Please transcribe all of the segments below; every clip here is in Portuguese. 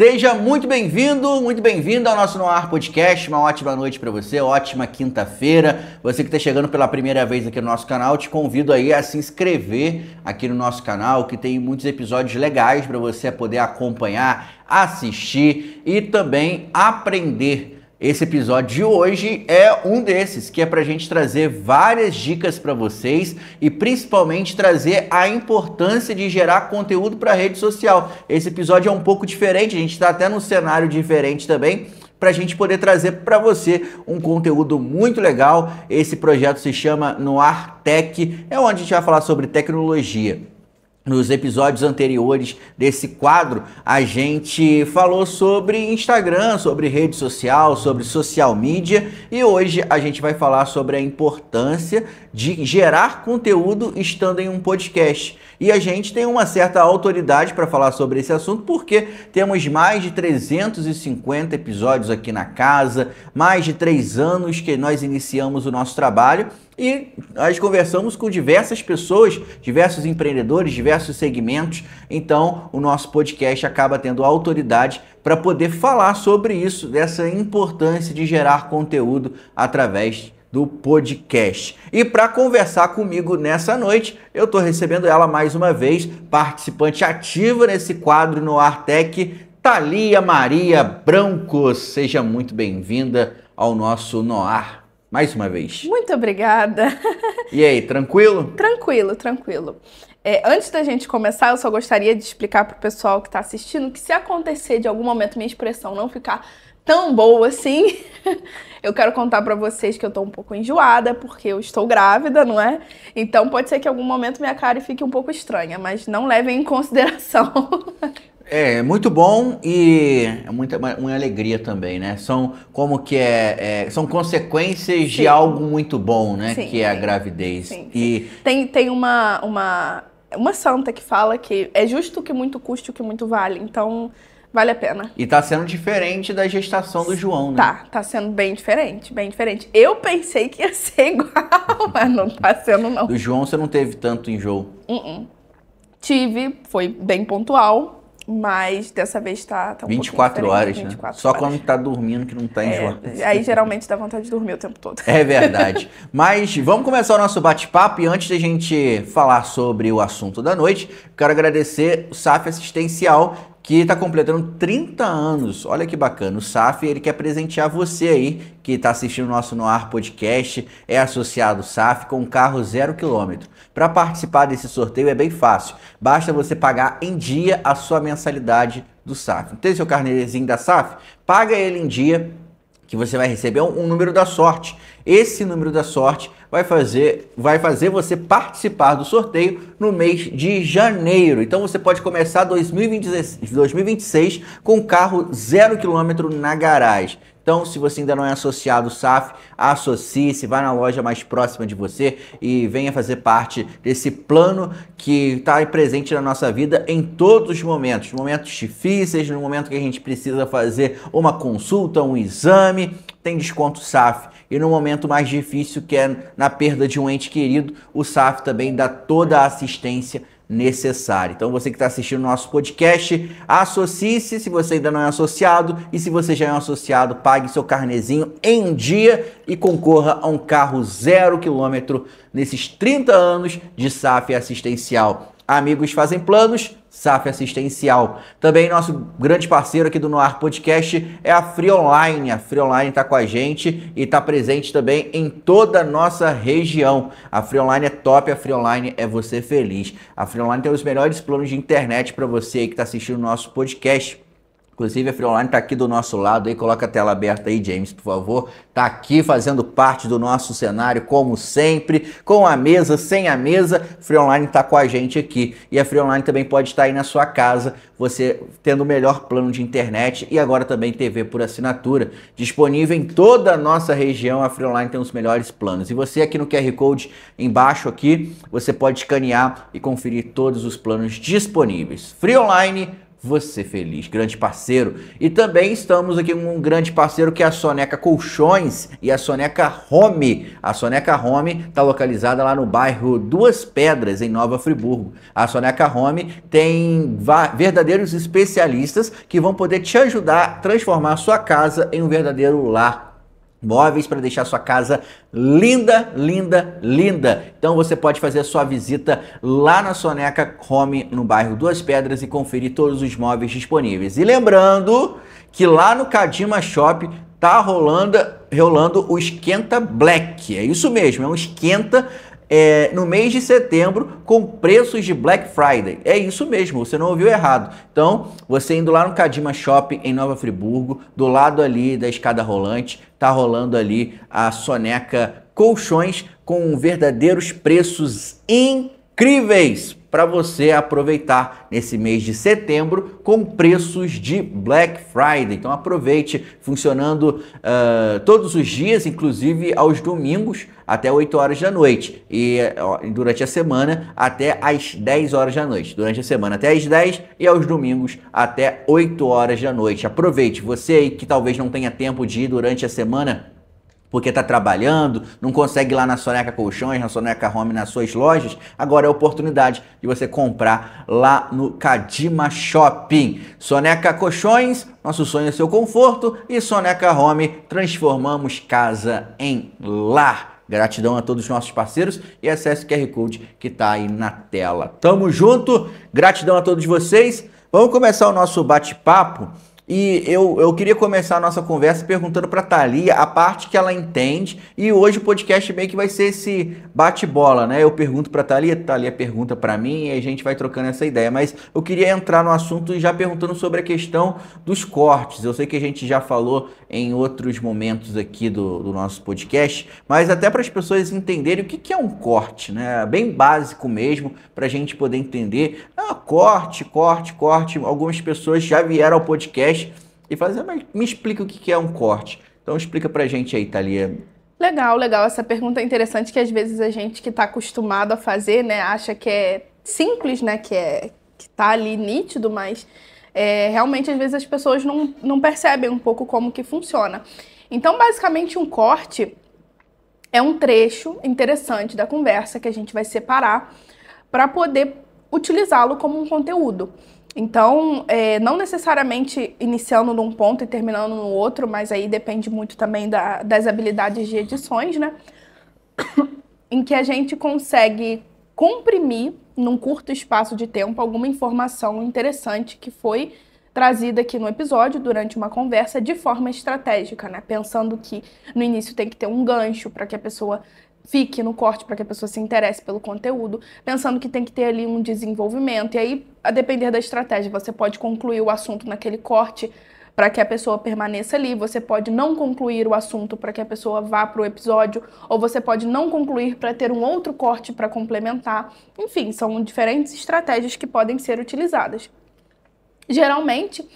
Seja muito bem-vindo ao nosso No Ar Podcast. Uma ótima noite para você, ótima quinta-feira. Você que está chegando pela primeira vez aqui no nosso canal, te convido aí a se inscrever aqui no nosso canal, que tem muitos episódios legais para você poder acompanhar, assistir e também aprender. Esse episódio de hoje é um desses, que é para a gente trazer várias dicas para vocês e principalmente trazer a importância de gerar conteúdo para a rede social. Esse episódio é um pouco diferente, a gente está até num cenário diferente também, para a gente poder trazer para você um conteúdo muito legal. Esse projeto se chama No Ar Tech, é onde a gente vai falar sobre tecnologia. Nos episódios anteriores desse quadro, a gente falou sobre Instagram, sobre rede social, sobre social media e hoje a gente vai falar sobre a importância de gerar conteúdo estando em um podcast. E a gente tem uma certa autoridade para falar sobre esse assunto porque temos mais de 350 episódios aqui na casa, mais de 3 anos que nós iniciamos o nosso trabalho e nós conversamos com diversas pessoas, diversos empreendedores, diversos segmentos. Então, o nosso podcast acaba tendo autoridade para poder falar sobre isso, dessa importância de gerar conteúdo através do podcast. E para conversar comigo nessa noite, eu estou recebendo ela mais uma vez, participante ativa nesse quadro No Ar Tech, Thalia Maria Branco. Seja muito bem-vinda ao nosso No Ar. Mais uma vez. Muito obrigada. E aí, tranquilo? Tranquilo. Antes da gente começar, eu só gostaria de explicar para o pessoal que está assistindo que se acontecer de algum momento minha expressão não ficar tão boa assim, eu quero contar para vocês que eu tô um pouco enjoada, porque eu estou grávida, não é? Então pode ser que em algum momento minha cara fique um pouco estranha, mas não levem em consideração. É muito bom e é uma alegria também, né? São são consequências de algo muito bom, né? Sim, que é a gravidez. Sim. E tem uma santa que fala que é justo que muito custe o que muito vale, então vale a pena. E tá sendo diferente da gestação do João, né? Tá sendo bem diferente. Eu pensei que ia ser igual, mas não tá sendo não. Do João você não teve tanto enjoo? Tive, foi bem pontual. Mas dessa vez tá um 24 horas, né? 24 Só horas. quando tá dormindo que não tá enjoado. Aí geralmente dá vontade de dormir o tempo todo. É verdade. Mas vamos começar o nosso bate-papo e antes da gente falar sobre o assunto da noite, quero agradecer o SAF Assistencial, que está completando 30 anos. Olha que bacana. O SAF, ele quer presentear você aí, que está assistindo o nosso No Ar Podcast, é associado SAF com um carro 0 km. Para participar desse sorteio é bem fácil. Basta você pagar em dia a sua mensalidade do SAF. Tem seu carnêzinho da SAF? Paga ele em dia, que você vai receber um número da sorte. Esse número da sorte vai fazer você participar do sorteio no mês de janeiro. Então você pode começar 2026 com um carro 0 km na garagem. Então, se você ainda não é associado ao SAF, associe-se, vá na loja mais próxima de você e venha fazer parte desse plano que está presente na nossa vida em todos os momentos. Momentos difíceis, no momento que a gente precisa fazer uma consulta, um exame, tem desconto SAF. E no momento mais difícil, que é na perda de um ente querido, o SAF também dá toda a assistência necessária. Então você que está assistindo o nosso podcast, associe-se se você ainda não é associado e se você já é um associado, pague seu carnezinho em dia e concorra a um carro 0 km nesses 30 anos de SAF assistencial. Amigos fazem planos, SAF Assistencial. Também nosso grande parceiro aqui do No Ar Podcast é a Free Online. A Free Online está com a gente e está presente também em toda a nossa região. A Free Online é top, a Free Online é você feliz. A Free Online tem os melhores planos de internet para você aí que está assistindo o nosso podcast. Inclusive a Free Online está aqui do nosso lado aí, coloca a tela aberta aí, James, por favor. Está aqui fazendo parte do nosso cenário, como sempre, com a mesa, sem a mesa. Free Online está com a gente aqui. E a Free Online também pode estar aí na sua casa, você tendo o melhor plano de internet e agora também TV por assinatura. Disponível em toda a nossa região, a Free Online tem os melhores planos. E você aqui no QR Code embaixo aqui, você pode escanear e conferir todos os planos disponíveis. Free Online, você feliz, grande parceiro. E também estamos aqui com um grande parceiro que é a Soneca Colchões e a Soneca Home. A Soneca Home está localizada lá no bairro Duas Pedras, em Nova Friburgo. A Soneca Home tem verdadeiros especialistas que vão poder te ajudar a transformar a sua casa em um verdadeiro lar. Móveis para deixar sua casa linda, linda, linda. Então você pode fazer a sua visita lá na Soneca Home, no bairro Duas Pedras, e conferir todos os móveis disponíveis. E lembrando que lá no Kadima Shop tá rolando o Esquenta Black. É isso mesmo, é um esquenta no mês de setembro com preços de Black Friday. É isso mesmo, você não ouviu errado. Então, você indo lá no Kadima Shop em Nova Friburgo, do lado ali da escada rolante, tá rolando ali a Soneca Colchões com verdadeiros preços incríveis para você aproveitar nesse mês de setembro com preços de Black Friday. Então aproveite, funcionando todos os dias, inclusive aos domingos até 8 horas da noite e durante a semana até às 10 horas da noite. Durante a semana até às 10 e aos domingos até 8 horas da noite. Aproveite, você aí que talvez não tenha tempo de ir durante a semana porque está trabalhando, não consegue ir lá na Soneca Colchões, na Soneca Home, nas suas lojas, agora é a oportunidade de você comprar lá no Kadima Shopping. Soneca Colchões, nosso sonho é seu conforto, e Soneca Home, transformamos casa em lar. Gratidão a todos os nossos parceiros e acesse o QR Code que está aí na tela. Tamo junto, gratidão a todos vocês. Vamos começar o nosso bate-papo. E eu queria começar a nossa conversa perguntando para a Thalia a parte que ela entende, e hoje o podcast meio que vai ser esse bate-bola, né? Eu pergunto para a Thalia pergunta para mim e a gente vai trocando essa ideia. Mas eu queria entrar no assunto já perguntando sobre a questão dos cortes. Eu sei que a gente já falou em outros momentos aqui do nosso podcast, mas até para as pessoas entenderem o que é um corte, né? Bem básico mesmo, para a gente poder entender. Corte. Algumas pessoas já vieram ao podcast e fazer, mas me explica o que é um corte. Então explica pra gente aí, Thalia. Legal. Essa pergunta é interessante, que às vezes a gente que tá acostumado a fazer, né, acha que é simples, né, que tá ali nítido, mas realmente às vezes as pessoas não percebem um pouco como que funciona. Então, basicamente, um corte é um trecho interessante da conversa que a gente vai separar para poder utilizá-lo como um conteúdo. Então, não necessariamente iniciando num ponto e terminando no outro, mas aí depende muito também das habilidades de edições, né? Em que a gente consegue comprimir num curto espaço de tempo alguma informação interessante que foi trazida aqui no episódio durante uma conversa de forma estratégica, né? Pensando que no início tem que ter um gancho para que a pessoa fique no corte, para que a pessoa se interesse pelo conteúdo, pensando que tem que ter ali um desenvolvimento. E aí, a depender da estratégia, você pode concluir o assunto naquele corte para que a pessoa permaneça ali, você pode não concluir o assunto para que a pessoa vá para o episódio, ou você pode não concluir para ter um outro corte para complementar. Enfim, são diferentes estratégias que podem ser utilizadas. Geralmente,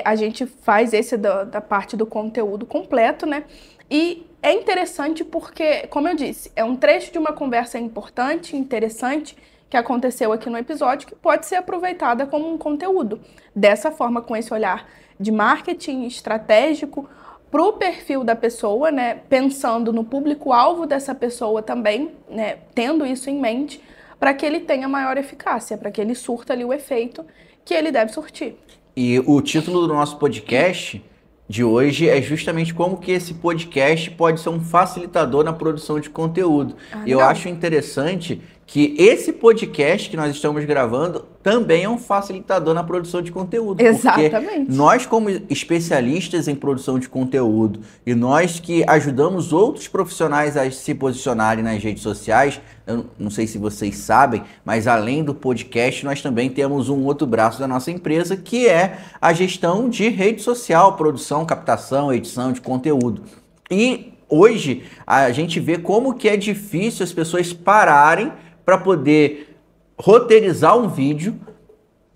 a gente faz esse da parte do conteúdo completo, né? E é interessante porque, como eu disse, é um trecho de uma conversa importante, interessante, que aconteceu aqui no episódio, que pode ser aproveitada como um conteúdo. Dessa forma, com esse olhar de marketing estratégico para o perfil da pessoa, né? Pensando no público-alvo dessa pessoa também, né? Tendo isso em mente, para que ele tenha maior eficácia, para que ele surta ali o efeito que ele deve surtir. E o título do nosso podcast de hoje é justamente como que esse podcast pode ser um facilitador na produção de conteúdo. E eu acho interessante que esse podcast que nós estamos gravando também é um facilitador na produção de conteúdo. Exatamente. Porque nós, como especialistas em produção de conteúdo, e nós que ajudamos outros profissionais a se posicionarem nas redes sociais, eu não sei se vocês sabem, mas além do podcast, nós também temos um outro braço da nossa empresa, que é a gestão de rede social, produção, captação, edição de conteúdo. E hoje a gente vê como que é difícil as pessoas pararem para poder roteirizar um vídeo,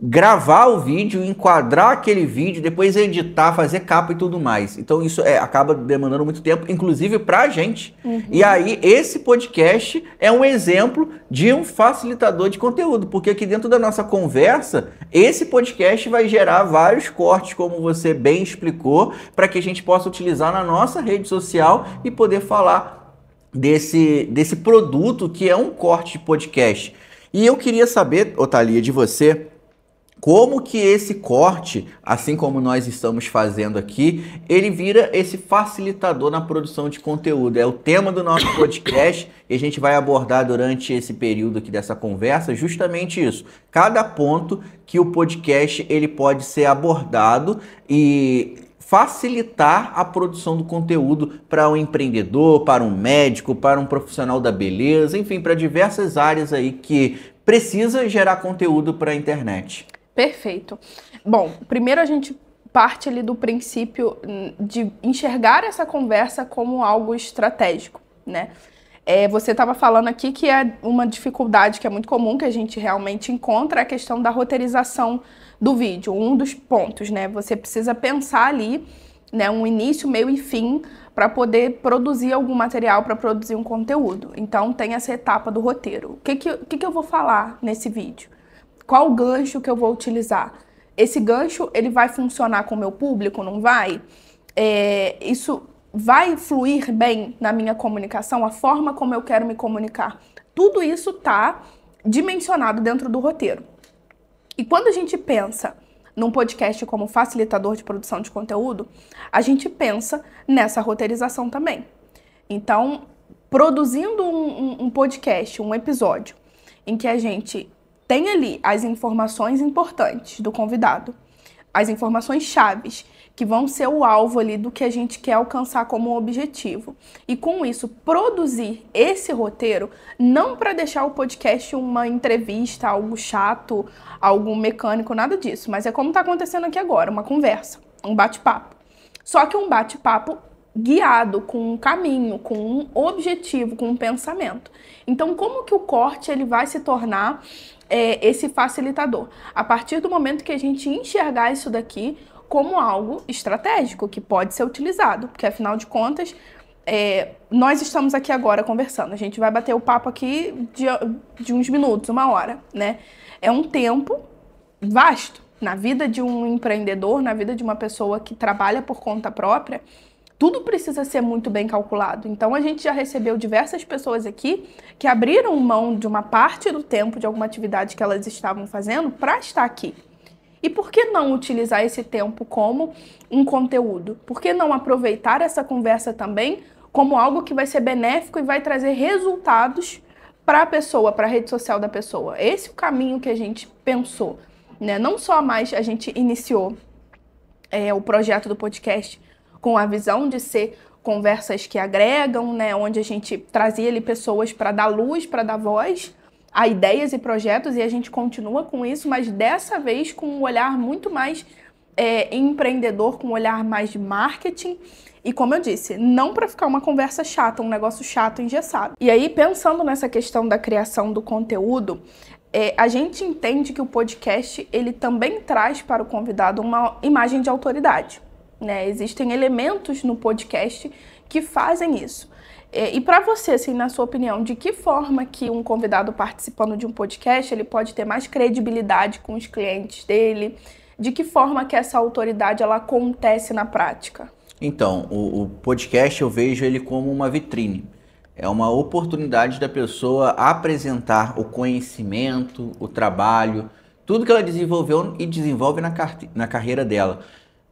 gravar o vídeo, enquadrar aquele vídeo, depois editar, fazer capa e tudo mais. Então isso acaba demandando muito tempo, inclusive pra gente. E aí esse podcast é um exemplo de um facilitador de conteúdo, porque aqui dentro da nossa conversa, esse podcast vai gerar vários cortes, como você bem explicou, para que a gente possa utilizar na nossa rede social e poder falar desse produto que é um corte de podcast. E eu queria saber, Othalia, de você, como que esse corte, assim como nós estamos fazendo aqui, ele vira esse facilitador na produção de conteúdo. É o tema do nosso podcast e a gente vai abordar durante esse período aqui dessa conversa justamente isso. Cada ponto que o podcast ele pode ser abordado e facilitar a produção do conteúdo para um empreendedor, para um médico, para um profissional da beleza, enfim, para diversas áreas aí que precisa gerar conteúdo para a internet. Perfeito. Bom, primeiro a gente parte ali do princípio de enxergar essa conversa como algo estratégico, né? Você estava falando aqui que é uma dificuldade que é muito comum, que a gente realmente encontra, a questão da roteirização do vídeo. Um dos pontos, né? Você precisa pensar ali, né, um início, meio e fim para poder produzir algum material, para produzir um conteúdo. Então tem essa etapa do roteiro. O que eu vou falar nesse vídeo? Qual o gancho que eu vou utilizar? Esse gancho, ele vai funcionar com o meu público, não vai? Isso vai fluir bem na minha comunicação, a forma como eu quero me comunicar? Tudo isso está dimensionado dentro do roteiro. E quando a gente pensa num podcast como facilitador de produção de conteúdo, a gente pensa nessa roteirização também. Então, produzindo um podcast, um episódio, em que a gente tem ali as informações importantes do convidado, as informações chaves, que vão ser o alvo ali do que a gente quer alcançar como objetivo. E com isso, produzir esse roteiro, não para deixar o podcast uma entrevista, algo chato, algo mecânico, nada disso, mas é como está acontecendo aqui agora, uma conversa, um bate-papo. Só que um bate-papo guiado, com um caminho, com um objetivo, com um pensamento. Então, como que o corte ele vai se tornar esse facilitador? A partir do momento que a gente enxergar isso daqui como algo estratégico, que pode ser utilizado, porque afinal de contas, nós estamos aqui agora conversando, a gente vai bater o papo aqui de uns minutos, uma hora, né? É um tempo vasto na vida de um empreendedor, na vida de uma pessoa que trabalha por conta própria. Tudo precisa ser muito bem calculado. Então, a gente já recebeu diversas pessoas aqui que abriram mão de uma parte do tempo de alguma atividade que elas estavam fazendo para estar aqui. E por que não utilizar esse tempo como um conteúdo? Por que não aproveitar essa conversa também como algo que vai ser benéfico e vai trazer resultados para a pessoa, para a rede social da pessoa? Esse é o caminho que a gente pensou, né? Não só mais a gente iniciou o projeto do podcast com a visão de ser conversas que agregam, né, onde a gente trazia ali pessoas para dar luz, para dar voz a ideias e projetos, e a gente continua com isso, mas dessa vez com um olhar muito mais empreendedor, com um olhar mais de marketing, e como eu disse, não para ficar uma conversa chata, um negócio chato, engessado. E aí, pensando nessa questão da criação do conteúdo, a gente entende que o podcast, ele também traz para o convidado uma imagem de autoridade. Né? Existem elementos no podcast que fazem isso. E para você, assim, na sua opinião, de que forma que um convidado participando de um podcast ele pode ter mais credibilidade com os clientes dele? De que forma que essa autoridade ela acontece na prática? Então, o podcast eu vejo ele como uma vitrine. É uma oportunidade da pessoa apresentar o conhecimento, o trabalho, tudo que ela desenvolveu e desenvolve na carreira dela.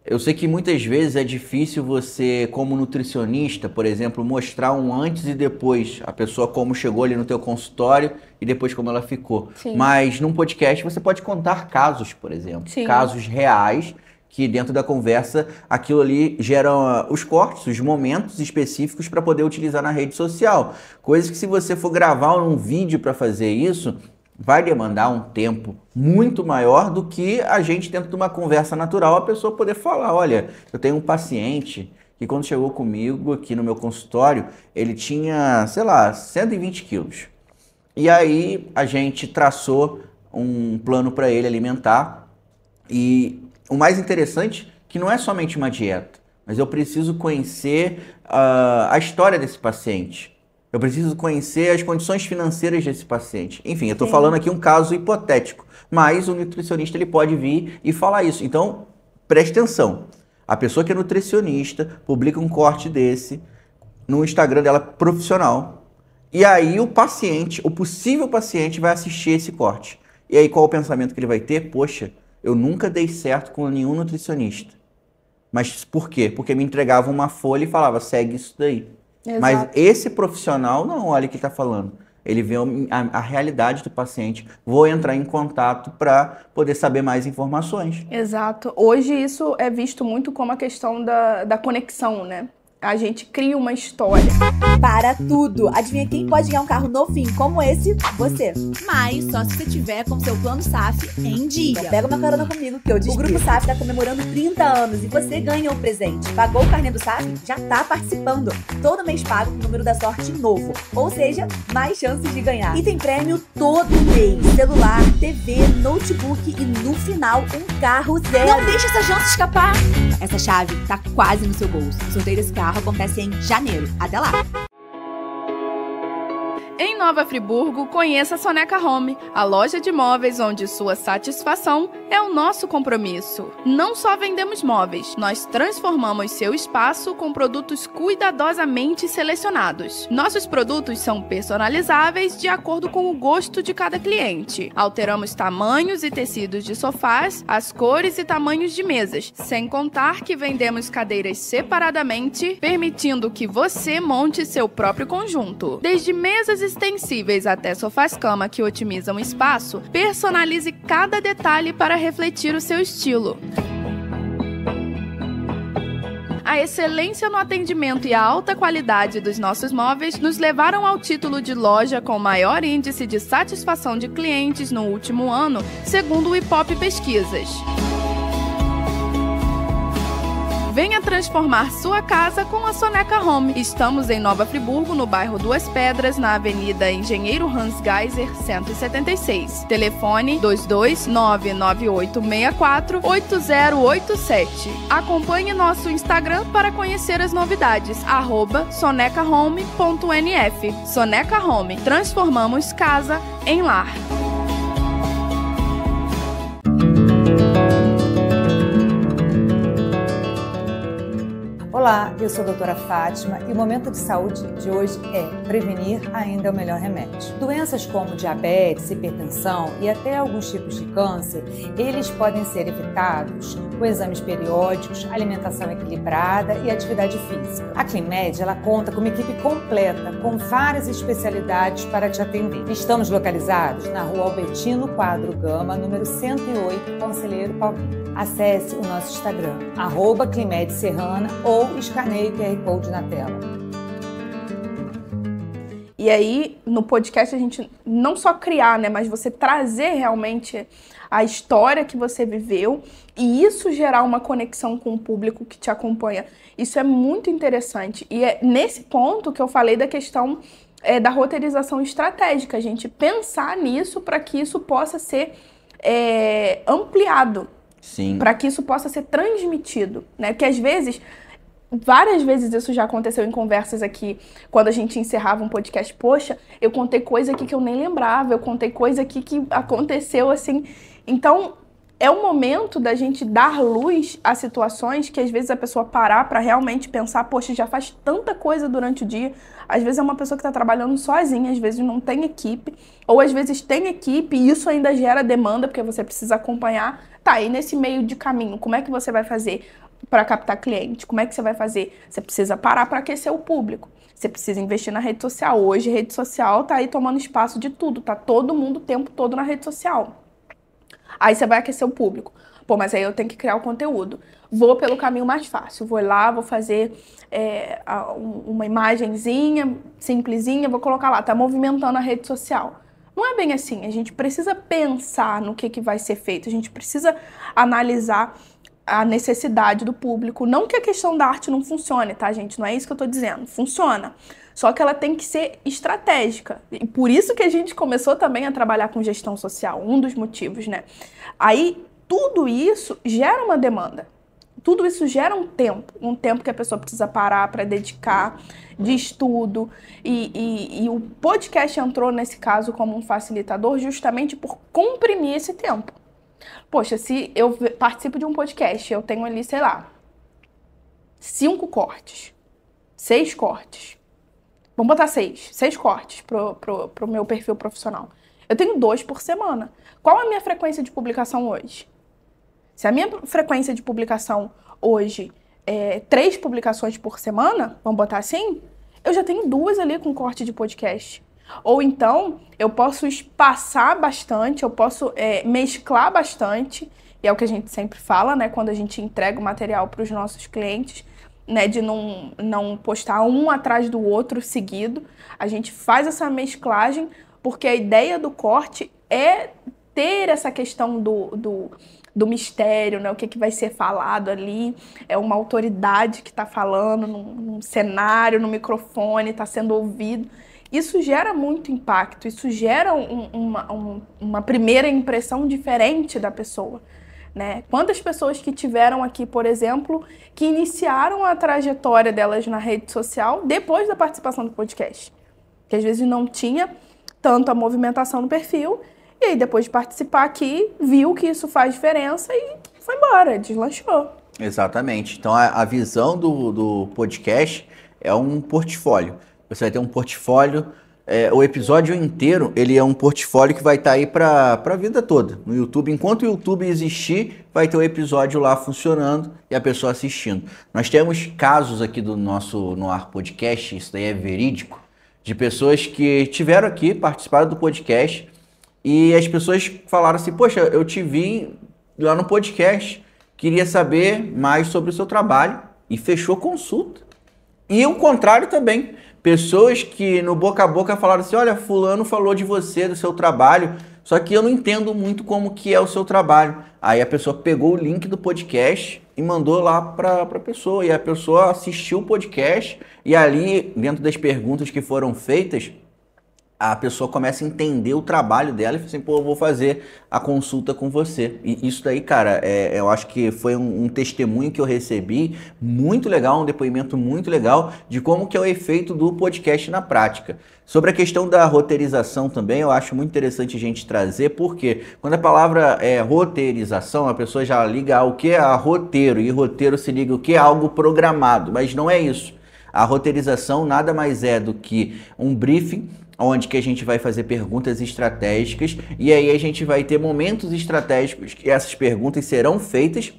Eu sei que muitas vezes é difícil você, como nutricionista, por exemplo, mostrar um antes e depois, a pessoa como chegou ali no teu consultório e depois como ela ficou. Sim. Mas num podcast você pode contar casos, por exemplo, Sim. casos reais, que dentro da conversa aquilo ali gera os cortes, os momentos específicos para poder utilizar na rede social. Coisa que se você for gravar um vídeo para fazer isso, vai demandar um tempo muito maior do que a gente dentro de uma conversa natural, a pessoa poder falar, olha, eu tenho um paciente que quando chegou comigo aqui no meu consultório, ele tinha, sei lá, 120 quilos. E aí a gente traçou um plano para ele alimentar. E o mais interessante que não é somente uma dieta, mas eu preciso conhecer a história desse paciente. Eu preciso conhecer as condições financeiras desse paciente. Enfim, eu estou falando aqui um caso hipotético, mas o nutricionista ele pode vir e falar isso. Então, preste atenção. A pessoa que é nutricionista publica um corte desse no Instagram dela profissional. E aí o paciente, o possível paciente, vai assistir esse corte. E aí qual o pensamento que ele vai ter? Poxa, eu nunca dei certo com nenhum nutricionista. Mas por quê? Porque me entregava uma folha e falava, segue isso daí. Exato. Mas esse profissional, não, olha o que está falando. Ele vê a realidade do paciente. Vou entrar em contato para poder saber mais informações. Exato. Hoje isso é visto muito como a questão da conexão, né? A gente cria uma história. Para tudo! Adivinha quem pode ganhar um carro novinho como esse? Você. Mas só se você tiver com seu plano SAF em dia. Então pega uma carona comigo que eu disse. O Grupo SAF está comemorando 30 anos e você ganhou um presente. Pagou o carnê do SAF? Já tá participando. Todo mês pago com o número da sorte novo. Ou seja, mais chances de ganhar. E tem prêmio todo mês. Celular, TV, notebook e no final um carro zero. Não deixa essa chance escapar. Essa chave tá quase no seu bolso. O sorteio desse carro acontece em janeiro. Até lá! Em Nova Friburgo, conheça a Soneca Home, a loja de móveis onde sua satisfação é o nosso compromisso. Não só vendemos móveis, nós transformamos seu espaço com produtos cuidadosamente selecionados. Nossos produtos são personalizáveis de acordo com o gosto de cada cliente. Alteramos tamanhos e tecidos de sofás, as cores e tamanhos de mesas, sem contar que vendemos cadeiras separadamente, permitindo que você monte seu próprio conjunto. Desde mesas extensíveis até sofás-cama que otimizam o espaço, personalize cada detalhe para refletir o seu estilo. A excelência no atendimento e a alta qualidade dos nossos móveis nos levaram ao título de loja com maior índice de satisfação de clientes no último ano, segundo o Ipope Pesquisas. Venha transformar sua casa com a Soneca Home. Estamos em Nova Friburgo, no bairro Duas Pedras, na Avenida Engenheiro Hans Geiser, 176. Telefone 22998648087. Acompanhe nosso Instagram para conhecer as novidades, @sonecahome.nf. Soneca Home. Transformamos casa em lar. Olá, eu sou a doutora Fátima e o Momento de Saúde de hoje é prevenir ainda é o melhor remédio. Doenças como diabetes, hipertensão e até alguns tipos de câncer, eles podem ser evitados com exames periódicos, alimentação equilibrada e atividade física. A Climed, ela conta com uma equipe completa, com várias especialidades para te atender. Estamos localizados na Rua Albertino Quadro Gama, número 108, Conselheiro Paulinho. Acesse o nosso Instagram, @ClimedSerrana ou escaneie o QR Code na tela. E aí, no podcast, a gente não só criar, né, mas você trazer realmente a história que você viveu e isso gerar uma conexão com o público que te acompanha. Isso é muito interessante. E é nesse ponto que eu falei da questão da roteirização estratégica, a gente pensar nisso para que isso possa ser ampliado. Sim. Para que isso possa ser transmitido, né? Porque às vezes, várias vezes isso já aconteceu em conversas aqui, quando a gente encerrava um podcast, poxa, eu contei coisa aqui que eu nem lembrava, eu contei coisa aqui que aconteceu assim. Então, é o momento da gente dar luz a situações que às vezes a pessoa parar para realmente pensar, poxa, já faz tanta coisa durante o dia. Às vezes é uma pessoa que está trabalhando sozinha, às vezes não tem equipe, ou às vezes tem equipe e isso ainda gera demanda, porque você precisa acompanhar. Tá, e nesse meio de caminho, como é que você vai fazer para captar cliente? Como é que você vai fazer? Você precisa parar para aquecer o público. Você precisa investir na rede social. Hoje, rede social tá aí tomando espaço de tudo. Tá todo mundo o tempo todo na rede social. Aí você vai aquecer o público. Pô, mas aí eu tenho que criar o conteúdo. Vou pelo caminho mais fácil. Vou lá, vou fazer uma imagenzinha, simplesinha, vou colocar lá. Tá movimentando a rede social. Não é bem assim. A gente precisa pensar no que vai ser feito. A gente precisa analisar a necessidade do público. Não que a questão da arte não funcione, tá, gente? Não é isso que eu tô dizendo. Funciona. Só que ela tem que ser estratégica. E por isso que a gente começou também a trabalhar com gestão social, um dos motivos, né? Aí, tudo isso gera uma demanda. Tudo isso gera um tempo que a pessoa precisa parar para dedicar de estudo. E o podcast entrou nesse caso como um facilitador justamente por comprimir esse tempo. Poxa, se eu participo de um podcast, eu tenho ali, sei lá, 5 cortes, 6 cortes. Vamos botar 6 cortes pro meu perfil profissional. Eu tenho 2 por semana. Qual a minha frequência de publicação hoje? Se a minha frequência de publicação hoje é 3 publicações por semana, vamos botar assim, eu já tenho 2 ali com corte de podcast. Ou então, eu posso espaçar bastante, eu posso mesclar bastante, e é o que a gente sempre fala, né, quando a gente entrega o material para os nossos clientes, né, de não postar um atrás do outro seguido. A gente faz essa mesclagem, porque a ideia do corte é ter essa questão do mistério, né? O que vai ser falado ali, é uma autoridade que está falando num cenário, no microfone, está sendo ouvido. Isso gera muito impacto, isso gera uma primeira impressão diferente da pessoa, né? Quantas pessoas que tiveram aqui, por exemplo, que iniciaram a trajetória delas na rede social depois da participação do podcast, que às vezes não tinha tanto a movimentação no perfil, e aí depois de participar aqui, viu que isso faz diferença e foi embora, deslanchou. Exatamente. Então a visão do podcast é um portfólio. Você vai ter um portfólio, o episódio inteiro, ele é um portfólio que vai estar aí para a vida toda. No YouTube, enquanto o YouTube existir, vai ter o episódio lá funcionando e a pessoa assistindo. Nós temos casos aqui do nosso No Ar Podcast, isso daí é verídico, de pessoas que tiveram aqui, participaram do podcast, e as pessoas falaram assim, poxa, eu te vi lá no podcast, queria saber mais sobre o seu trabalho, e fechou consulta. E o contrário também, pessoas que no boca a boca falaram assim, olha, fulano falou de você, do seu trabalho, só que eu não entendo muito como que é o seu trabalho. Aí a pessoa pegou o link do podcast e mandou lá para a pessoa, e a pessoa assistiu o podcast, e ali, dentro das perguntas que foram feitas, a pessoa começa a entender o trabalho dela e fala assim, pô, eu vou fazer a consulta com você. E isso daí, cara, eu acho que foi um testemunho que eu recebi muito legal, um depoimento muito legal de como que é o efeito do podcast na prática. Sobre a questão da roteirização também, eu acho muito interessante a gente trazer, porque quando a palavra é roteirização, a pessoa já liga ao que é a roteiro, e roteiro se liga ao que é algo programado, mas não é isso. A roteirização nada mais é do que um briefing, onde que a gente vai fazer perguntas estratégicas, e aí a gente vai ter momentos estratégicos que essas perguntas serão feitas,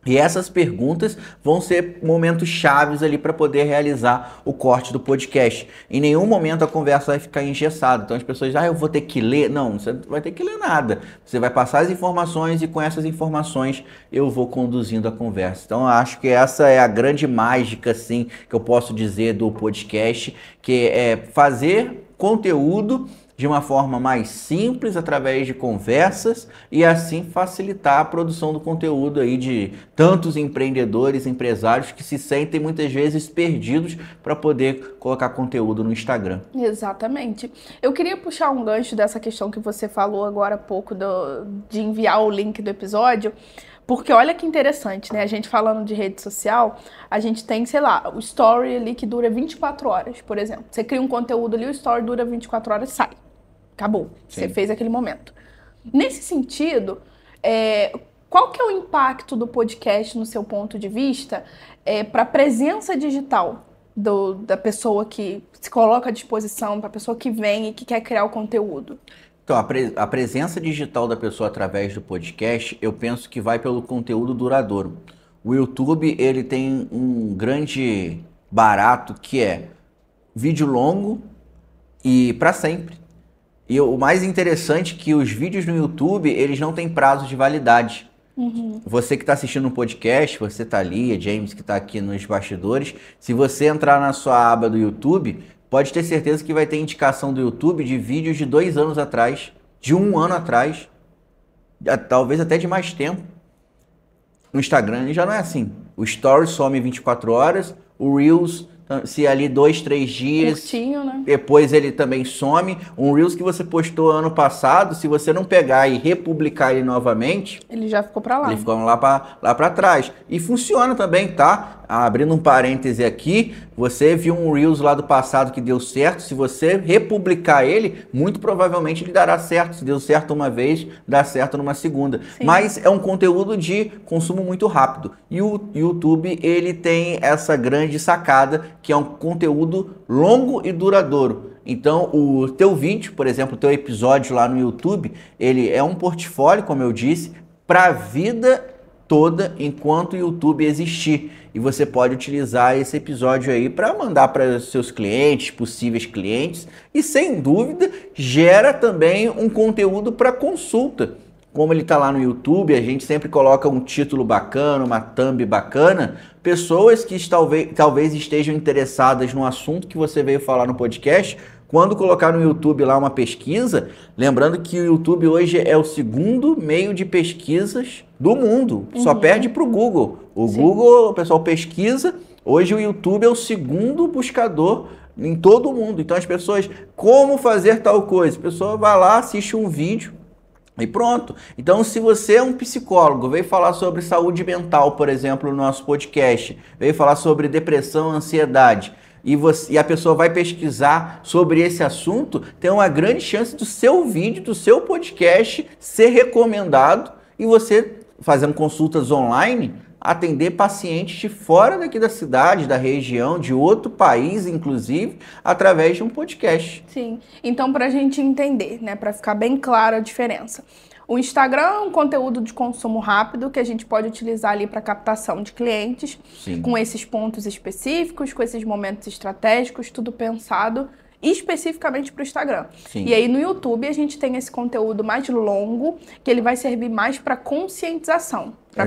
e essas perguntas vão ser momentos chaves ali para poder realizar o corte do podcast. Em nenhum momento a conversa vai ficar engessada. Então as pessoas dizem, eu vou ter que ler. Não, você não vai ter que ler nada. Você vai passar as informações e com essas informações eu vou conduzindo a conversa. Então eu acho que essa é a grande mágica, assim, que eu posso dizer do podcast, que é fazer conteúdo de uma forma mais simples, através de conversas, e assim facilitar a produção do conteúdo aí de tantos empreendedores, empresários que se sentem muitas vezes perdidos para poder colocar conteúdo no Instagram. Exatamente. Eu queria puxar um gancho dessa questão que você falou agora há pouco de enviar o link do episódio, porque olha que interessante, né? A gente falando de rede social, a gente tem, sei lá, o story ali que dura 24 horas, por exemplo. Você cria um conteúdo ali, o story dura 24 horas e sai. Acabou. Sim. Você fez aquele momento. Nesse sentido, qual que é o impacto do podcast, no seu ponto de vista, para a presença digital da pessoa que se coloca à disposição, para a pessoa que vem e que quer criar o conteúdo? Então, a presença digital da pessoa através do podcast, eu penso que vai pelo conteúdo duradouro. O YouTube, ele tem um grande barato que é vídeo longo e para sempre. E o mais interessante é que os vídeos no YouTube, eles não têm prazo de validade. Uhum. Você que está assistindo um podcast, você tá ali, a James que está aqui nos bastidores, se você entrar na sua aba do YouTube, pode ter certeza que vai ter indicação do YouTube de vídeos de 2 anos atrás, de 1 ano atrás, talvez até de mais tempo. No Instagram já não é assim. O Stories some 24 horas, o Reels se ali 2, 3 dias, Curtinho, né? Depois ele também some. Um Reels que você postou ano passado, se você não pegar e republicar ele novamente, ele já ficou para lá. Ele ficou lá para trás. E funciona também, tá? Abrindo um parêntese aqui, você viu um Reels lá do passado que deu certo, se você republicar ele, muito provavelmente ele dará certo. Se deu certo uma vez, dá certo numa segunda. Sim. Mas é um conteúdo de consumo muito rápido. E o YouTube, ele tem essa grande sacada, que é um conteúdo longo e duradouro. Então, o teu vídeo, por exemplo, o teu episódio lá no YouTube, ele é um portfólio, como eu disse, para a vida toda enquanto o YouTube existir. E você pode utilizar esse episódio aí para mandar para seus clientes, possíveis clientes, e sem dúvida gera também um conteúdo para consulta. Como ele está lá no YouTube, a gente sempre coloca um título bacana, uma thumb bacana, pessoas que talvez estejam interessadas no assunto que você veio falar no podcast. Quando colocar no YouTube lá uma pesquisa, lembrando que o YouTube hoje é o segundo meio de pesquisas do mundo, só perde para o Google. O Google, o pessoal pesquisa, hoje o YouTube é o segundo buscador em todo o mundo. Então as pessoas, como fazer tal coisa? A pessoa vai lá, assiste um vídeo e pronto. Então se você é um psicólogo, veio falar sobre saúde mental, por exemplo, no nosso podcast, veio falar sobre depressão, ansiedade, e a pessoa vai pesquisar sobre esse assunto, tem uma grande chance do seu vídeo, do seu podcast ser recomendado e você, fazendo consultas online, atender pacientes de fora daqui da cidade, da região, de outro país, inclusive, através de um podcast. Sim. Então, para a gente entender, né, para ficar bem clara a diferença. O Instagram é um conteúdo de consumo rápido que a gente pode utilizar ali para captação de clientes, com esses pontos específicos, com esses momentos estratégicos, tudo pensado especificamente para o Instagram. Sim. E aí no YouTube a gente tem esse conteúdo mais longo, que ele vai servir mais para conscientização. Para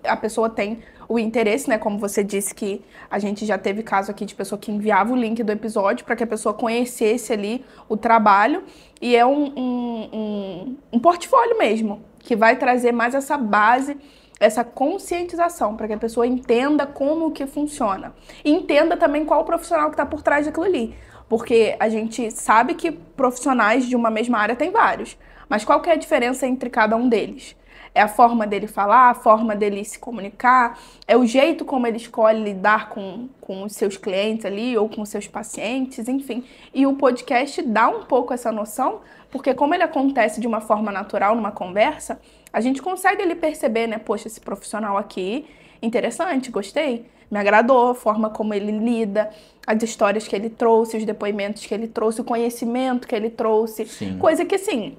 a pessoa tem o interesse, né? Como você disse que a gente já teve caso aqui de pessoa que enviava o link do episódio para que a pessoa conhecesse ali o trabalho. E é um portfólio mesmo, que vai trazer mais essa base, essa conscientização, para que a pessoa entenda como que funciona. E entenda também qual o profissional que está por trás daquilo ali. Porque a gente sabe que profissionais de uma mesma área tem vários. Mas qual que é a diferença entre cada um deles? É a forma dele falar, a forma dele se comunicar, é o jeito como ele escolhe lidar com os seus clientes ali ou com os seus pacientes, enfim. E o podcast dá um pouco essa noção, porque como ele acontece de uma forma natural numa conversa, a gente consegue ali perceber, né? Poxa, esse profissional aqui, interessante, gostei, me agradou, a forma como ele lida, as histórias que ele trouxe, os depoimentos que ele trouxe, o conhecimento que ele trouxe. Sim. Coisa que, assim,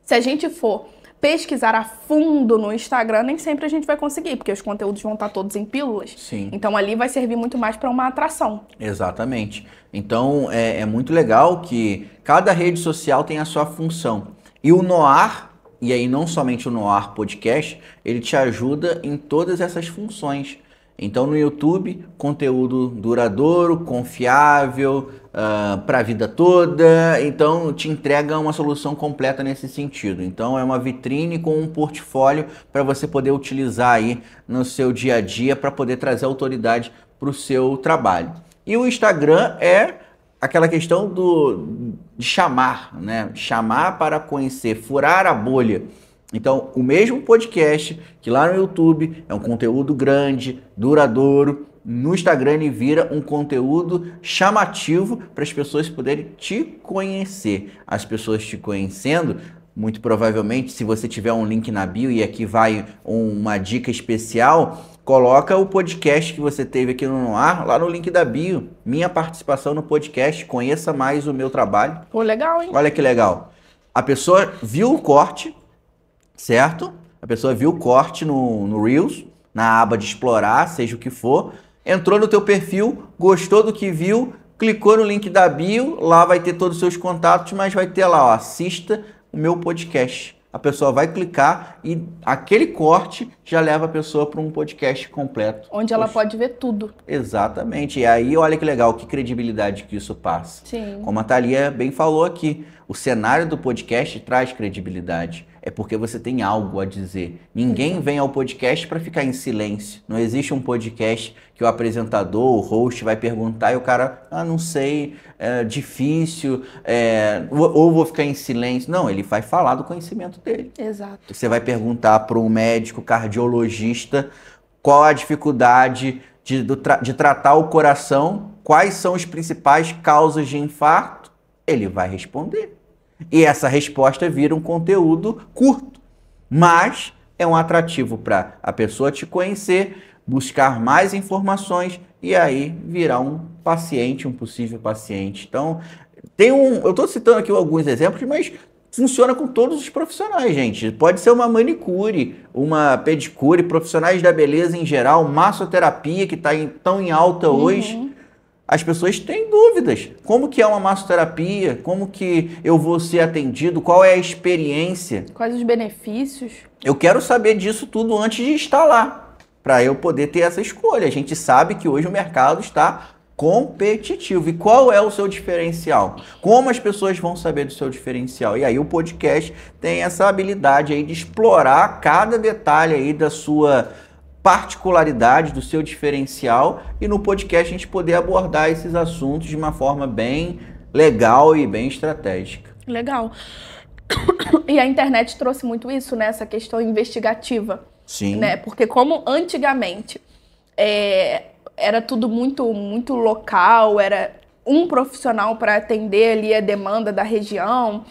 se a gente for pesquisar a fundo no Instagram, nem sempre a gente vai conseguir, porque os conteúdos vão estar todos em pílulas. Sim. Então ali vai servir muito mais para uma atração. Exatamente. Então é muito legal que cada rede social tem a sua função. E o Noar, e aí não somente o Noar Podcast, ele te ajuda em todas essas funções. Então no YouTube, conteúdo duradouro, confiável, para a vida toda, então te entrega uma solução completa nesse sentido. Então é uma vitrine com um portfólio para você poder utilizar aí no seu dia a dia para poder trazer autoridade para o seu trabalho. E o Instagram é aquela questão de chamar, né? Chamar para conhecer, furar a bolha. Então, o mesmo podcast que lá no YouTube é um conteúdo grande, duradouro, no Instagram ele vira um conteúdo chamativo para as pessoas poderem te conhecer. As pessoas te conhecendo, muito provavelmente, se você tiver um link na bio, e aqui vai uma dica especial, coloca o podcast que você teve aqui no Noar, lá no link da bio. Minha participação no podcast, conheça mais o meu trabalho. Pô, legal, hein? Olha que legal. A pessoa viu o corte, certo? A pessoa viu o corte no Reels, na aba de explorar, seja o que for, entrou no teu perfil, gostou do que viu, clicou no link da bio, lá vai ter todos os seus contatos, mas vai ter lá, ó, assista o meu podcast. A pessoa vai clicar e aquele corte já leva a pessoa para um podcast completo. Onde ela pode ver tudo. Exatamente. E aí, olha que legal, que credibilidade que isso passa. Sim. Como a Thalia bem falou aqui, o cenário do podcast traz credibilidade. é porque você tem algo a dizer. Ninguém vem ao podcast para ficar em silêncio. Não existe um podcast que o apresentador, o host vai perguntar e o cara, não sei, é difícil, ou vou ficar em silêncio. Não, ele vai falar do conhecimento dele. Exato. Você vai perguntar para um médico cardiologista qual a dificuldade de tratar o coração, quais são as principais causas de infarto, ele vai responder. E essa resposta vira um conteúdo curto, mas é um atrativo para a pessoa te conhecer, buscar mais informações e aí virar um paciente, um possível paciente. Então, eu estou citando aqui alguns exemplos, mas funciona com todos os profissionais, gente. Pode ser uma manicure, uma pedicure, profissionais da beleza em geral, massoterapia, que está tão em alta hoje. As pessoas têm dúvidas. Como que é uma massoterapia? Como que eu vou ser atendido? Qual é a experiência? Quais os benefícios? Eu quero saber disso tudo antes de estar lá, para eu poder ter essa escolha. A gente sabe que hoje o mercado está competitivo. E qual é o seu diferencial? Como as pessoas vão saber do seu diferencial? E aí o podcast tem essa habilidade aí de explorar cada detalhe aí da sua particularidade, do seu diferencial, e no podcast a gente poder abordar esses assuntos de uma forma bem legal e bem estratégica. Legal. E a internet trouxe muito isso, né? Essa questão investigativa. Sim. Né? Porque como antigamente era tudo muito local, era um profissional para atender ali a demanda da região.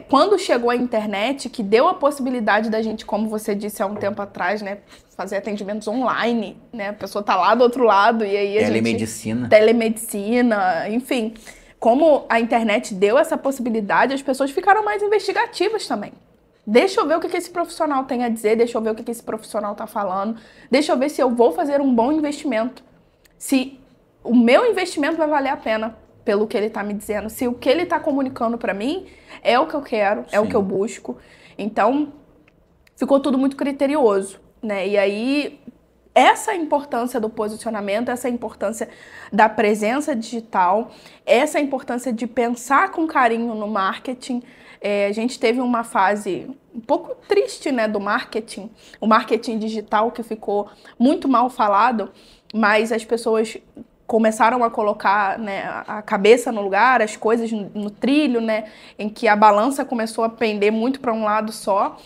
Quando chegou a internet, que deu a possibilidade da gente, como você disse há um tempo atrás, né, fazer atendimentos online, né, a pessoa tá lá do outro lado e aí telemedicina, enfim, como a internet deu essa possibilidade, as pessoas ficaram mais investigativas também. Deixa eu ver o que esse profissional tem a dizer, deixa eu ver o que esse profissional tá falando, deixa eu ver se eu vou fazer um bom investimento, se o meu investimento vai valer a pena pelo que ele tá me dizendo, se o que ele tá comunicando para mim é o que eu quero, é o que eu busco. Então, ficou tudo muito criterioso, né? E aí, essa importância do posicionamento, essa importância da presença digital, essa importância de pensar com carinho no marketing. A gente teve uma fase um pouco triste, né, do marketing, o marketing digital que ficou muito mal falado, mas as pessoas começaram a colocar, né, a cabeça no lugar, as coisas no trilho, né, em que a balança começou a pender muito para um lado só,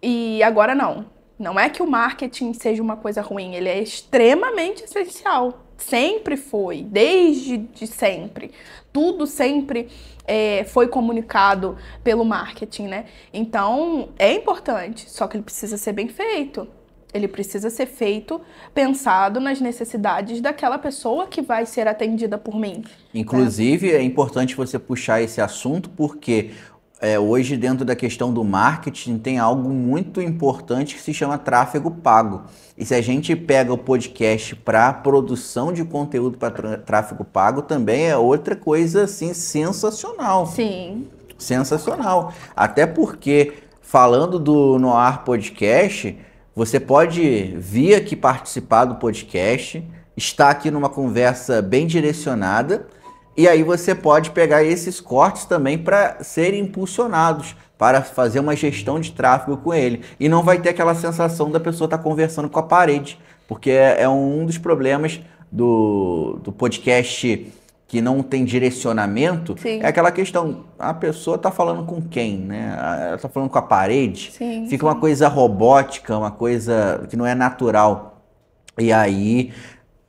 e agora não. Não é que o marketing seja uma coisa ruim, ele é extremamente essencial. Sempre foi, desde sempre. Tudo sempre foi comunicado pelo marketing, né? Então, é importante, só que ele precisa ser bem feito. Ele precisa ser feito pensado nas necessidades daquela pessoa que vai ser atendida por mim. Inclusive, é importante você puxar esse assunto porque hoje, dentro da questão do marketing, tem algo muito importante que se chama tráfego pago. E se a gente pega o podcast para produção de conteúdo para tráfego pago, também é outra coisa assim sensacional. Sim. Sensacional. Até porque, falando do Noar Podcast, você pode vir aqui participar do podcast, estar aqui numa conversa bem direcionada, e aí você pode pegar esses cortes também para serem impulsionados, para fazer uma gestão de tráfego com ele. E não vai ter aquela sensação da pessoa estar conversando com a parede, porque é um dos problemas do podcast que não tem direcionamento. Sim. É aquela questão, a pessoa está falando com quem, né? Ela está falando com a parede, sim, fica uma coisa robótica, uma coisa que não é natural. E aí,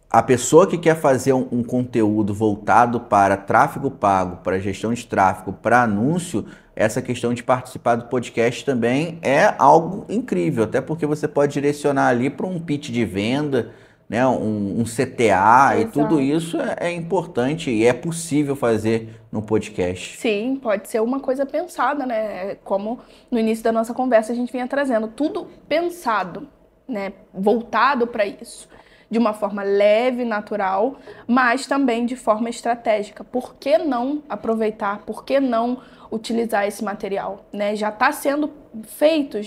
a pessoa que quer fazer um conteúdo voltado para tráfego pago, para gestão de tráfego, para anúncio, essa questão de participar do podcast também é algo incrível, até porque você pode direcionar ali para um pitch de venda, né, um CTA. Exato. E tudo isso é importante e é possível fazer no podcast. Sim, pode ser uma coisa pensada, né? Como no início da nossa conversa a gente vinha trazendo, tudo pensado, né? Voltado para isso. De uma forma leve, natural, mas também de forma estratégica. Por que não aproveitar? Por que não utilizar esse material? Né? Já está sendo feito,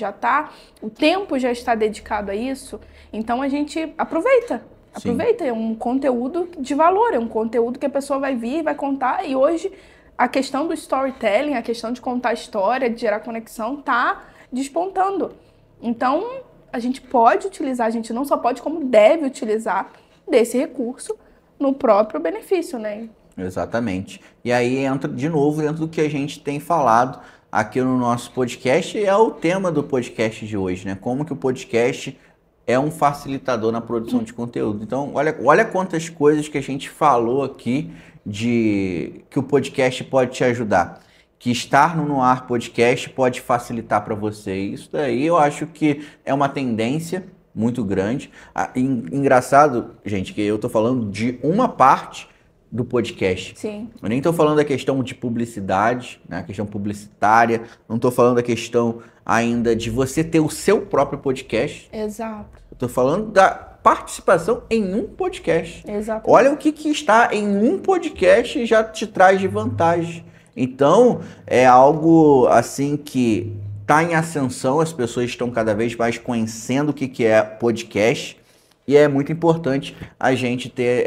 o tempo já está dedicado a isso, então a gente aproveita. Aproveita, é um conteúdo de valor, é um conteúdo que a pessoa vai vir, vai contar, e hoje a questão do storytelling, a questão de contar história, de gerar conexão, tá despontando. Então, a gente pode utilizar, a gente não só pode, como deve utilizar desse recurso no próprio benefício, né? Exatamente. E aí entra de novo dentro do que a gente tem falado aqui no nosso podcast, é o tema do podcast de hoje, né? Como que o podcast é um facilitador na produção de conteúdo. Então, olha quantas coisas que a gente falou aqui de que o podcast pode te ajudar. Que estar no No Ar Podcast pode facilitar para você. Isso daí eu acho que é uma tendência muito grande. Engraçado, gente, que eu tô falando de uma parte do podcast. Sim. Eu nem tô falando da questão de publicidade, né? A questão publicitária. Não tô falando da questão ainda de você ter o seu próprio podcast. Exato. Eu tô falando da participação em um podcast. Exato. Olha o que está em um podcast já te traz de vantagem. Então, é algo assim que está em ascensão, as pessoas estão cada vez mais conhecendo o que é podcast e é muito importante a gente ter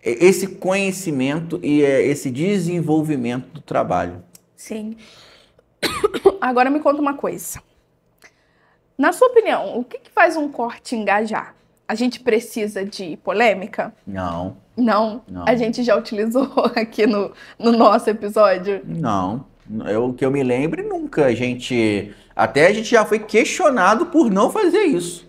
esse conhecimento e esse desenvolvimento do trabalho. Sim. Agora me conta uma coisa. Na sua opinião, o que faz um corte engajar? A gente precisa de polêmica? Não. Não? Não. A gente já utilizou aqui no nosso episódio? Não. Que eu me lembre, nunca. A gente já foi questionado por não fazer isso.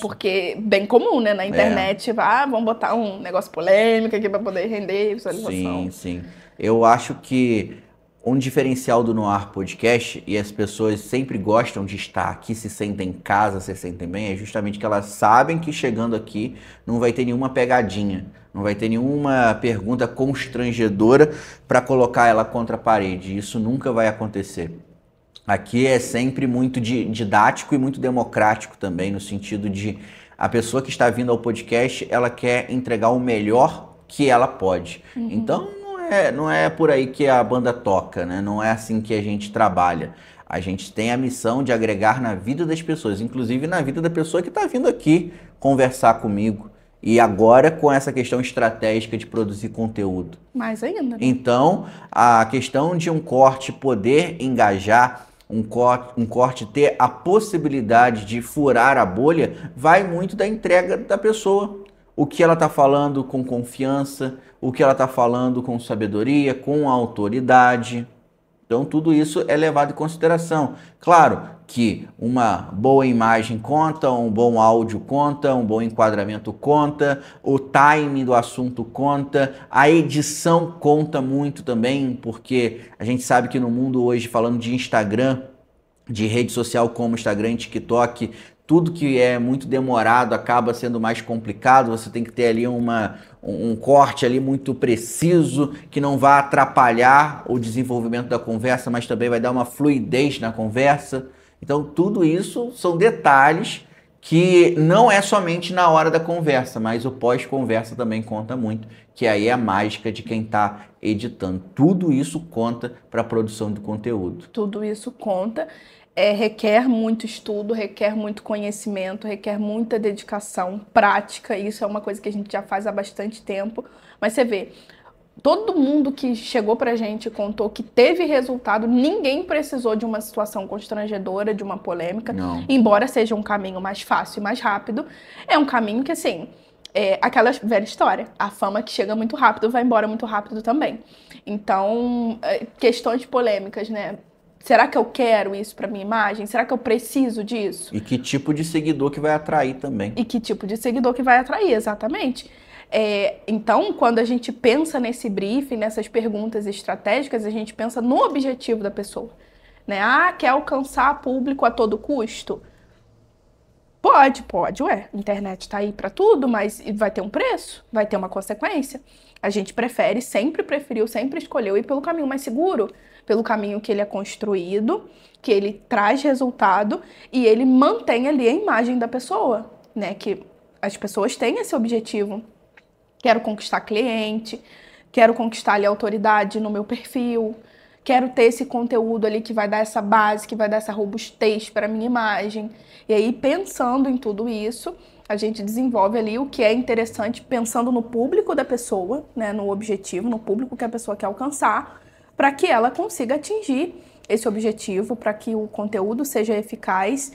Porque bem comum, né? Na internet, vamos botar um negócio polêmico aqui para poder render visualização. Sim. Eu acho que um diferencial do No Ar Podcast, e as pessoas sempre gostam de estar aqui, se sentem em casa, se sentem bem, é justamente que elas sabem que chegando aqui não vai ter nenhuma pegadinha, não vai ter nenhuma pergunta constrangedora para colocar ela contra a parede. Isso nunca vai acontecer. Aqui é sempre muito didático e muito democrático também, no sentido de a pessoa que está vindo ao podcast, ela quer entregar o melhor que ela pode. Uhum. Então, não é por aí que a banda toca, né? Não é assim que a gente trabalha. A gente tem a missão de agregar na vida das pessoas, inclusive na vida da pessoa que está vindo aqui conversar comigo. E agora com essa questão estratégica de produzir conteúdo. Mais ainda. Né? Então, a questão de um corte poder engajar, um corte ter a possibilidade de furar a bolha, vai muito da entrega da pessoa. O que ela está falando com confiança, o que ela está falando com sabedoria, com autoridade. Então, tudo isso é levado em consideração. Claro que uma boa imagem conta, um bom áudio conta, um bom enquadramento conta, o timing do assunto conta, a edição conta muito também, porque a gente sabe que no mundo hoje, falando de Instagram, de rede social como Instagram e TikTok, tudo que é muito demorado acaba sendo mais complicado, você tem que ter ali um corte ali muito preciso, que não vai atrapalhar o desenvolvimento da conversa, mas também vai dar uma fluidez na conversa. Então tudo isso são detalhes que não é somente na hora da conversa, mas o pós-conversa também conta muito, que aí é a mágica de quem está editando. Tudo isso conta para a produção de conteúdo. Tudo isso conta. Requer muito estudo, requer muito conhecimento, requer muita dedicação, prática. Isso é uma coisa que a gente já faz há bastante tempo. Mas você vê, todo mundo que chegou pra gente e contou que teve resultado, ninguém precisou de uma situação constrangedora, de uma polêmica. Não. Embora seja um caminho mais fácil e mais rápido, é um caminho que, assim, é aquela velha história. A fama que chega muito rápido vai embora muito rápido também. Então, questões polêmicas, né? Será que eu quero isso para minha imagem? Será que eu preciso disso? E que tipo de seguidor que vai atrair também. E que tipo de seguidor que vai atrair, exatamente. Então, quando a gente pensa nesse briefing, nessas perguntas estratégicas, a gente pensa no objetivo da pessoa. Né? Quer alcançar público a todo custo? Pode, a internet tá aí para tudo, mas vai ter um preço, vai ter uma consequência. A gente sempre escolheu ir pelo caminho mais seguro, pelo caminho que ele é construído, que ele traz resultado e ele mantém ali a imagem da pessoa, né? Que as pessoas têm esse objetivo. Quero conquistar cliente, quero conquistar ali autoridade no meu perfil, quero ter esse conteúdo ali que vai dar essa base, que vai dar essa robustez para a minha imagem. E aí, pensando em tudo isso, A gente desenvolve ali o que é interessante pensando no público da pessoa, né, no objetivo, no público que a pessoa quer alcançar, para que ela consiga atingir esse objetivo, para que o conteúdo seja eficaz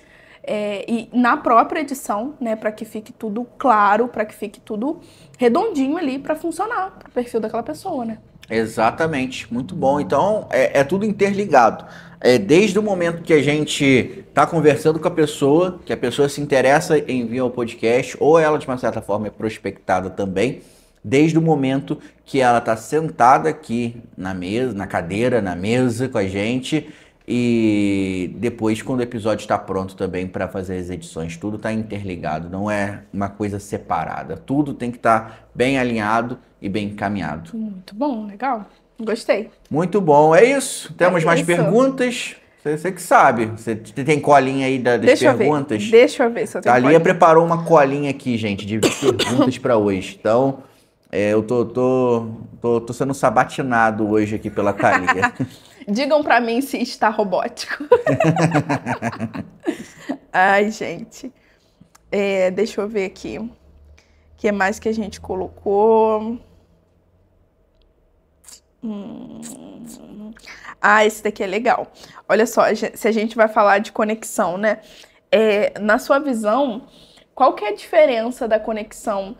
e na própria edição, né, para que fique tudo claro, para que fique tudo redondinho ali para funcionar para o perfil daquela pessoa, né? Exatamente, muito bom. Então, é tudo interligado. Desde o momento que a gente está conversando com a pessoa, que a pessoa se interessa em vir ao podcast, ou ela, de uma certa forma, é prospectada também, desde o momento que ela está sentada aqui na mesa, na cadeira, na mesa com a gente, e depois, quando o episódio está pronto também para fazer as edições, tudo está interligado, não é uma coisa separada. Tudo tem que estar bem alinhado e bem encaminhado. Muito bom, legal. Gostei. Muito bom, é isso. Temos mais isso. Perguntas? Você que sabe. Você tem colinha aí das perguntas? Deixa eu ver se eu tenho Thalia preparou uma colinha aqui, gente, de perguntas para hoje. Então, eu tô sendo sabatinado hoje aqui pela Thalia. Digam pra mim se está robótico. Ai, gente. Deixa eu ver aqui. O que mais que a gente colocou? Esse daqui é legal. Olha só, se a gente vai falar de conexão, né? Na sua visão, qual que é a diferença da conexão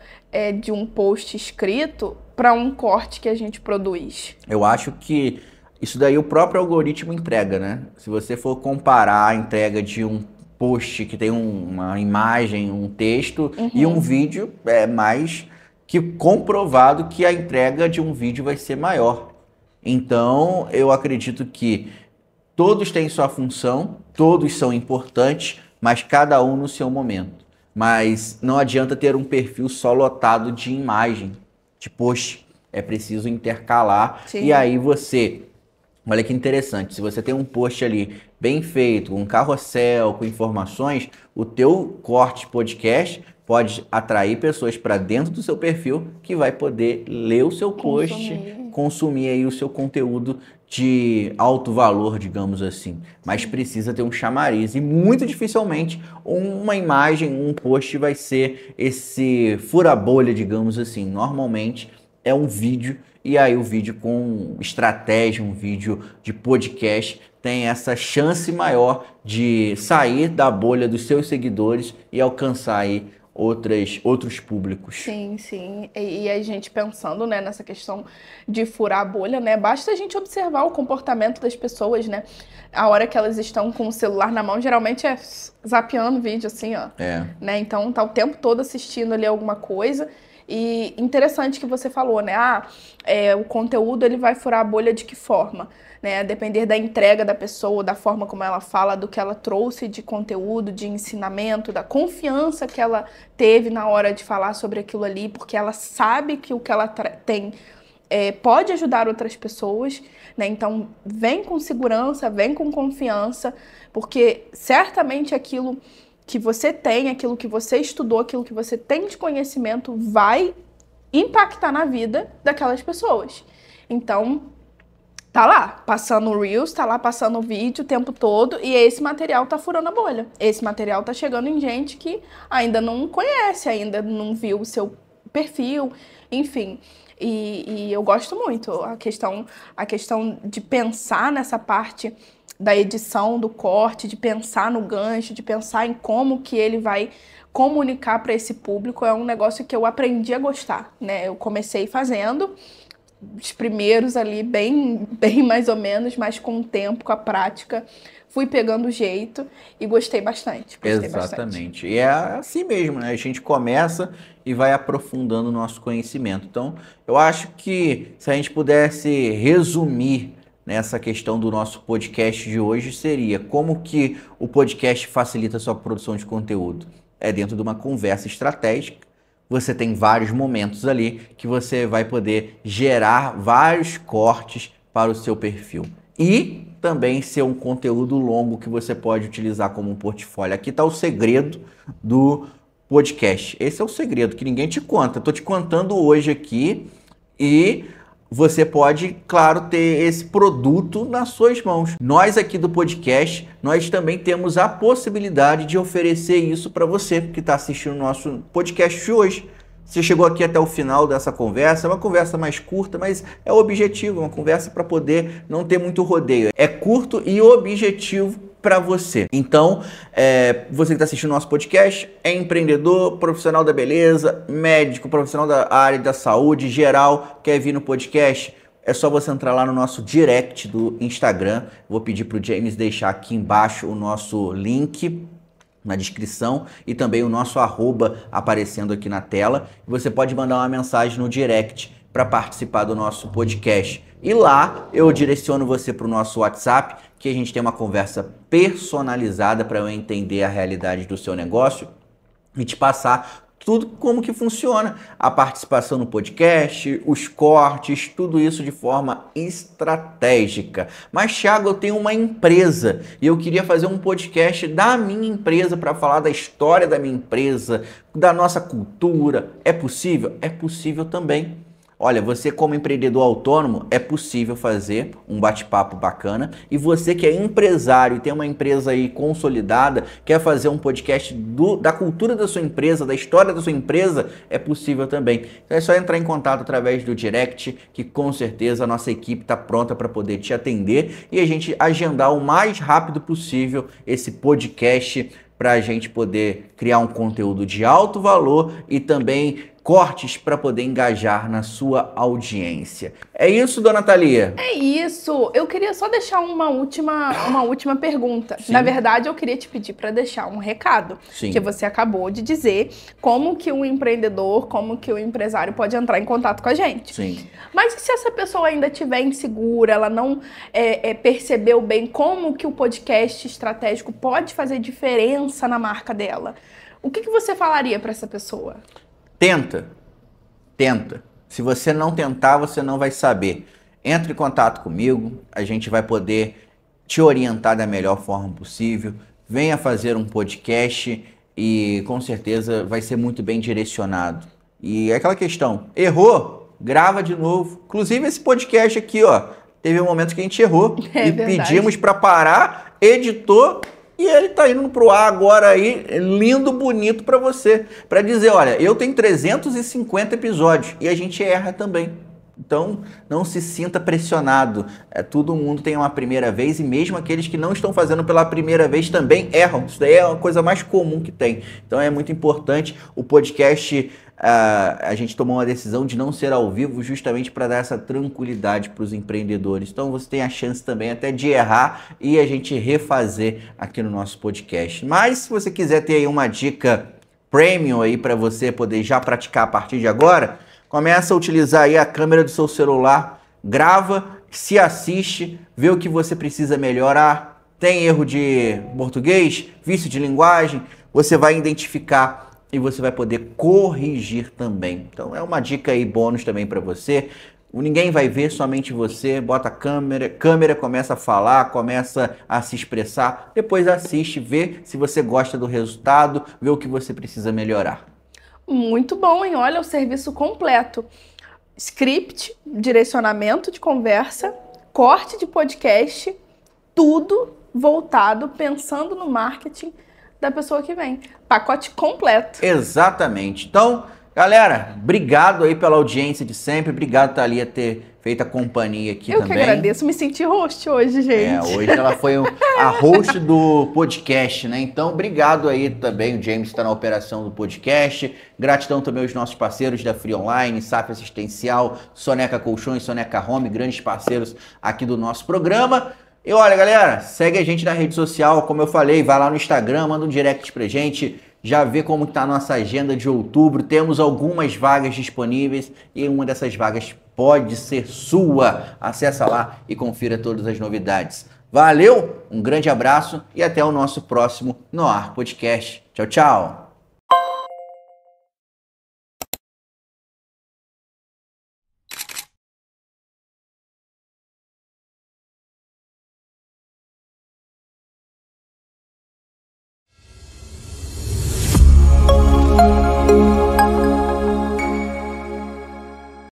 de um post escrito para um corte que a gente produz? Eu acho que isso daí o próprio algoritmo entrega, né? Se você for comparar a entrega de um post que tem uma imagem, um texto e um vídeo, é mais que comprovado que a entrega de um vídeo vai ser maior. Então, eu acredito que todos têm sua função, todos são importantes, mas cada um no seu momento. Mas não adianta ter um perfil só lotado de imagem, de post. É preciso intercalar. Sim. E aí você... Olha que interessante, se você tem um post ali bem feito, um carrossel com informações, o teu corte podcast pode atrair pessoas para dentro do seu perfil que vai poder ler o seu post, consumir aí o seu conteúdo de alto valor, digamos assim. Mas precisa ter um chamariz e muito dificilmente uma imagem, um post vai ser esse fura-bolha, digamos assim. Normalmente é um vídeo. E aí o vídeo com estratégia, um vídeo de podcast, tem essa chance maior de sair da bolha dos seus seguidores e alcançar aí outros públicos. Sim, sim. E a gente pensando, né, nessa questão de furar a bolha, né? Basta a gente observar o comportamento das pessoas, né? A hora que elas estão com o celular na mão, geralmente é zapeando vídeo assim, ó. Né? Então tá o tempo todo assistindo ali alguma coisa. E interessante que você falou, né? O conteúdo ele vai furar a bolha de que forma? Né? A depender da entrega da pessoa, da forma como ela fala, do que ela trouxe de conteúdo, de ensinamento, da confiança que ela teve na hora de falar sobre aquilo ali, porque ela sabe que o que ela tem pode ajudar outras pessoas, né? Então, vem com segurança, vem com confiança, porque certamente aquilo que você tem, aquilo que você estudou, aquilo que você tem de conhecimento vai impactar na vida daquelas pessoas. Então, tá lá, passando o Reels, tá lá passando o vídeo o tempo todo e esse material tá furando a bolha. Esse material tá chegando em gente que ainda não conhece, ainda não viu o seu perfil, enfim. E eu gosto muito a questão de pensar nessa parte da edição, do corte, de pensar no gancho, de pensar em como que ele vai comunicar para esse público, é um negócio que eu aprendi a gostar, né? Eu comecei fazendo os primeiros ali bem mais ou menos, mas com o tempo, com a prática, fui pegando o jeito e gostei bastante. Exatamente. E é assim mesmo, né? A gente começa e vai aprofundando o nosso conhecimento. Então, eu acho que se a gente pudesse resumir nessa questão do nosso podcast de hoje, seria como que o podcast facilita a sua produção de conteúdo. É dentro de uma conversa estratégica. Você tem vários momentos ali que você vai poder gerar vários cortes para o seu perfil. E também ser um conteúdo longo que você pode utilizar como um portfólio. Aqui está o segredo do podcast. Esse é o segredo que ninguém te conta. Estou te contando hoje aqui e você pode, claro, ter esse produto nas suas mãos. Nós aqui do podcast, nós também temos a possibilidade de oferecer isso para você que está assistindo o nosso podcast de hoje. Você chegou aqui até o final dessa conversa, é uma conversa mais curta, mas é objetivo, uma conversa para poder não ter muito rodeio. É curto e objetivo para você. Então, você que está assistindo o nosso podcast, é empreendedor, profissional da beleza, médico, profissional da área da saúde geral, quer vir no podcast, é só você entrar lá no nosso direct do Instagram. Vou pedir para o James deixar aqui embaixo o nosso link na descrição e também o nosso arroba aparecendo aqui na tela. Você pode mandar uma mensagem no direct para participar do nosso podcast. E lá eu direciono você para o nosso WhatsApp, que a gente tem uma conversa personalizada para eu entender a realidade do seu negócio e te passar tudo como que funciona, a participação no podcast, os cortes, tudo isso de forma estratégica. Mas, Thiago, eu tenho uma empresa e eu queria fazer um podcast da minha empresa para falar da história da minha empresa, da nossa cultura. É possível? É possível também. Olha, você como empreendedor autônomo, é possível fazer um bate-papo bacana. E você que é empresário e tem uma empresa aí consolidada, quer fazer um podcast da cultura da sua empresa, da história da sua empresa, é possível também. Então é só entrar em contato através do direct, que com certeza a nossa equipe está pronta para poder te atender e a gente agendar o mais rápido possível esse podcast para a gente poder criar um conteúdo de alto valor e também cortes para poder engajar na sua audiência. É isso, dona Thalia? É isso. Eu queria só deixar uma última pergunta. Sim. Na verdade, eu queria te pedir para deixar um recado. Sim. Que você acabou de dizer como que o empreendedor, como que o empresário pode entrar em contato com a gente. Sim. Mas se essa pessoa ainda estiver insegura, ela não percebeu bem como que o podcast estratégico pode fazer diferença na marca dela, o que você falaria para essa pessoa? Tenta. Se você não tentar, você não vai saber. Entre em contato comigo, a gente vai poder te orientar da melhor forma possível. Venha fazer um podcast e com certeza vai ser muito bem direcionado. E é aquela questão, errou? Grava de novo. Inclusive esse podcast aqui, ó, teve um momento que a gente errou e verdade. pedimos para parar, editou. E ele tá indo pro ar agora aí, lindo, bonito pra você. Pra dizer, olha, eu tenho 350 episódios e a gente erra também. Então, não se sinta pressionado. Todo mundo tem uma primeira vez e mesmo aqueles que não estão fazendo pela primeira vez também erram. Isso daí é uma coisa mais comum que tem. Então, é muito importante. O podcast, a gente tomou uma decisão de não ser ao vivo justamente para dar essa tranquilidade para os empreendedores. Então, você tem a chance também até de errar e a gente refazer aqui no nosso podcast. Mas, se você quiser ter aí uma dica premium aí para você poder já praticar a partir de agora, começa a utilizar aí a câmera do seu celular, grava, se assiste, vê o que você precisa melhorar. Tem erro de português, vício de linguagem, você vai identificar e você vai poder corrigir também. Então é uma dica aí bônus também para você. Ninguém vai ver, somente você. Bota a câmera, começa a falar, começa a se expressar, depois assiste, vê se você gosta do resultado, vê o que você precisa melhorar. Muito bom, hein? Olha o serviço completo. Script, direcionamento de conversa, corte de podcast, tudo voltado, pensando no marketing da pessoa que vem. Pacote completo. Exatamente. Então, galera, obrigado aí pela audiência de sempre. Obrigado, Thalia, ter feito a companhia aqui também. Eu que agradeço, me senti host hoje, gente. Hoje ela foi a host do podcast, né? Então, obrigado aí também, o James está na operação do podcast. Gratidão também aos nossos parceiros da Free Online, SAF Assistencial, Soneca Colchões, Soneca Home, grandes parceiros aqui do nosso programa. E olha, galera, segue a gente na rede social, como eu falei, vai lá no Instagram, manda um direct pra gente, já vê como está a nossa agenda de outubro, temos algumas vagas disponíveis e uma dessas vagas pode ser sua. Acessa lá e confira todas as novidades. Valeu, um grande abraço e até o nosso próximo No Ar Podcast. Tchau, tchau!